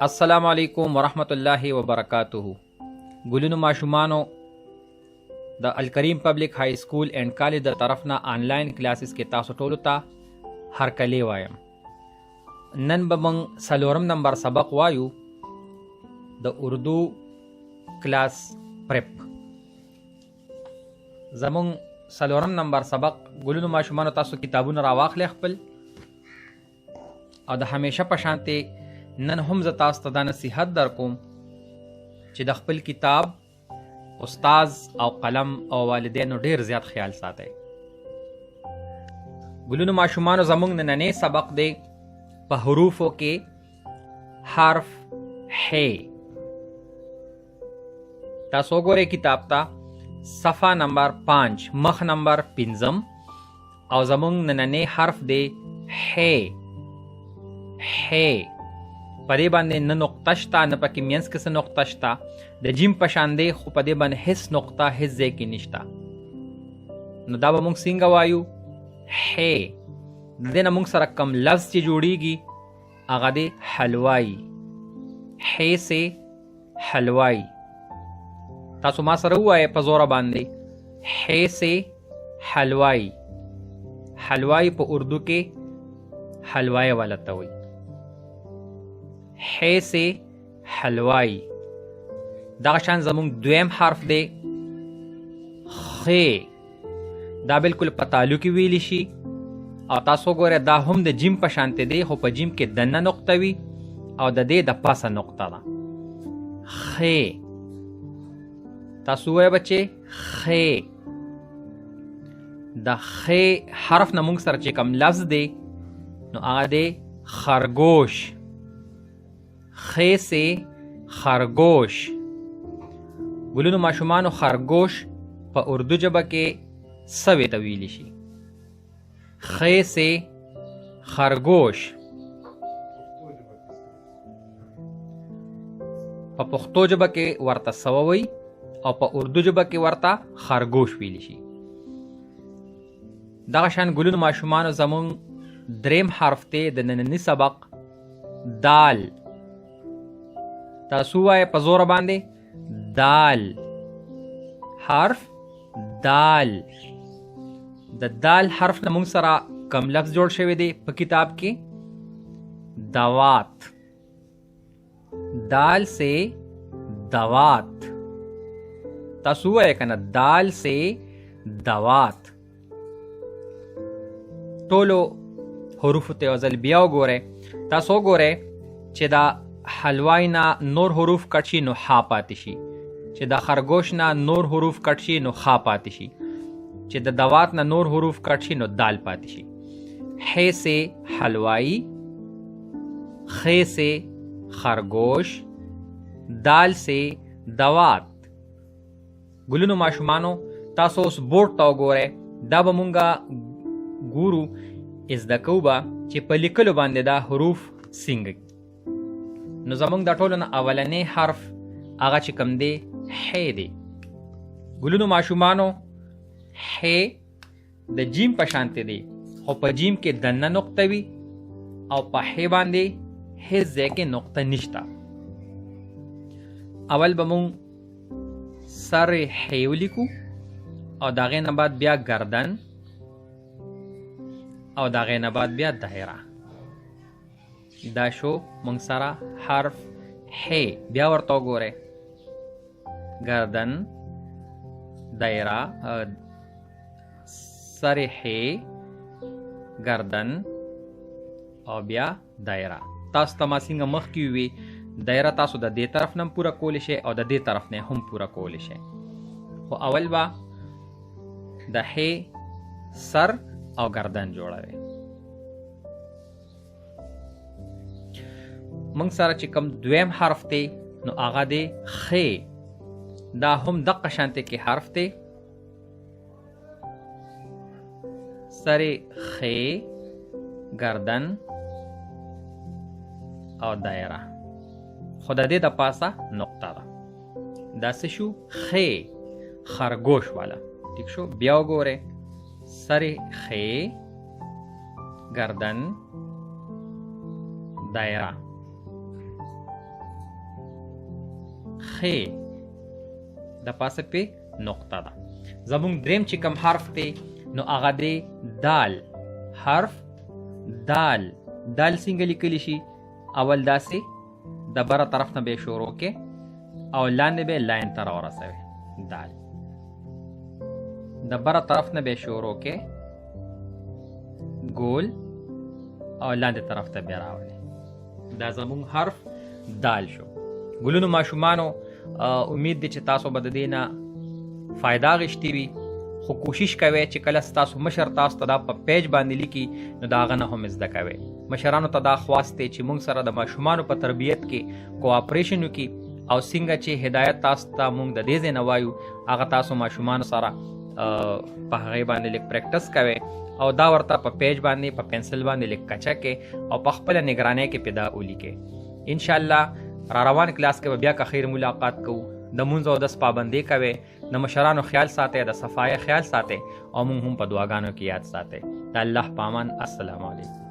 अस्सलामु अलैकुम वरहमतुल्लाहि वबरकातुहू। गुलूनु माशुमानो द Alkarim public high school and college द तरफ ना ऑनलाइन क्लासेस के तासु टोलु ता हरकले वायम। नन बमंग सलोरम नंबर सबक वायु द उर्दू क्लास प्रेप। जमुंग सलोरम नंबर सबक गुलूनु माशुमानो तासु किताबुन रावाखले खपल और द हमेशा पशांते नन हम जतास तदा नसीहत दर कोम چې د خپل کتاب استاز او قلم او والدینو ډیر زیات خیال ساتي. ګلونو ماشومانو زمونږ نننې سبق دی په حروفو کې حرف ح. تاسو ګورئ کتاب ته صفحه نمبر 5 مخ نمبر 5 او زمونږ نننې حرف دی ح. ح پدې باندې نه نقطه شته، نه پکې مینس کې څه نقطه شته. د جیم په شان دی خو پدې باندې هیڅ نقطه هیڅ ځای کې نشته. نو دا به موږ څنګه وایو؟ ح. د دې نه موږ سره کم لفظ چې جوړیږي هغه دی حلوائی. ح سے حلوائی. تاسو ما سره ووایئ په زوره باندې ح سے حلوائی. حلوائی په اردو کې حلوائی والا ته وایي. ح سے حلوائی. دغه شان زمونږ دویم حرف دی خ. دا بالکل په تالو کې ویلی شي او تاسو ګوره دا هم د جیم په شانته دی خو په جیم کې دنه نقطه وي او د دې د پاسه نقطه ده. خ. تاسو وایئ بچې خ. د خ حرف نه موږ سره چې کوم لفظ دی نو هغه دی خرگوش. خ سے خرگوش. ګلونو ماشومانو خرگوش په اردو ژبه کې سوي ته ویلی شي. خ سے خرگوش. په پښتو ژبه کې ورته سوه وي او په اردو ژبه کې ورته خرگوش ویلی شي. دغه شان ګلونو ماشومانو زمونږ دریم حرف دی د ننني سبق دال. تاسو وایئ په زوره باندې دال. حرف دال. د دال حرف نه موږ سره کم لفظ جوړ شوی دی په کتاب کې دوات. دال سے دوات. تاسو وایئ کنه دال سے دوات. ټولو حروفو ته یو ځل بیا وګورئ. تاسو وګورئ چې دا حلوائی نه نور حروف کټ شي نو ح پاتې شي، چې د خرگوش نه نور حروف کټ شي نو خ پاتې شي، چې د دوات نه نور حروف کټ شي نو دال پاتې شي. ح سے حلوائی، خ سے خرگوش، دال سے دوات. ګلونو ماشومانو تاسو اوس بورډ ته وګورئ. دا به مونږه ګورو زده کوو به چې په لیکلو باندې دا حروف څنګه. نو زمونږ د ټولو نه اولنی حرف هغه چې کوم دی ح دی. ګلونو ماشومانو ح د جیم په شانته دی خو په جیم کې دنه نقطه وي او په ح باندې هیڅ ځای کې نقطه نشته. اول به مونږ سر ح ولیکو او د هغې نه بعد بیا گردن او د هغې نه بعد بیا دایره. دا شو مونږ سره حرف ح. بیا ورته وګورئ گردن، دایره، سر ح، گردن او بیا دایره. تاسو ته ما څنګه مخکې وي دایره تاسو د دې طرف نه پوره کولی شئ او د دې طرف نه هم پوره کولی شئ. خو اول به د ح سر او گردن جوړوئ. منگ سره چې کوم دویم حرف دی نو هغه دی خ. دا هم دقه شانته کې حرف دی. سر خ، گردن او دایره. خو د دې د پاسه نقطه ده. دا څه شو؟ خ خرگوش والا. ٹھیک شو؟ بیا وګورئ سر خ، گردن، دایره. خې د پاسه په نقطه ده. زمونږ دریم چې کوم حرف دی نو هغه دی دال. حرف دال. دال څنګه لیکلی شي؟ اول داسې د بره طرف نه به شروع کې او لاندې به لاین ته راورسوي. دال د بره طرف نه به شروع کې ګول او لاندې طرف ته به راولي. دا زمونږ حرف دال شو. ګلونو ماشومانو امید دی چې تاسو به د دې نه فایده اخیستې وي، خو کوشش کوئ چې کله ستاسو مشر تاسو ته دا په پیج باندې لیکي نو د هغه نه هم زده کوئ. مشرانو ته دا خواست دی چې موږ سره د ماشومانو په تربیت کې کوآپریشن وکړي او څنګه چې هدایت تاسو ته موږ د دې ځای نه وایو هغه تاسو ماشومانو سره په هغې باندې لږ پریکټس کوئ او دا ورته په پیج باندې په پنسل باندې لږ کچه کې او په خپله نگرانۍ کې پیدا ولیکئ. انشاءالله را روان کلاس کې به بیا که خیر ملاقات کوو. د مونځ او دس پابندي کوئ، د مشرانو خیال ساتئ، د صفایۍ خیال ساتئ او موږ هم په دعاګانو کې یاد ساتئ. د الله په امان. السلام علیکم.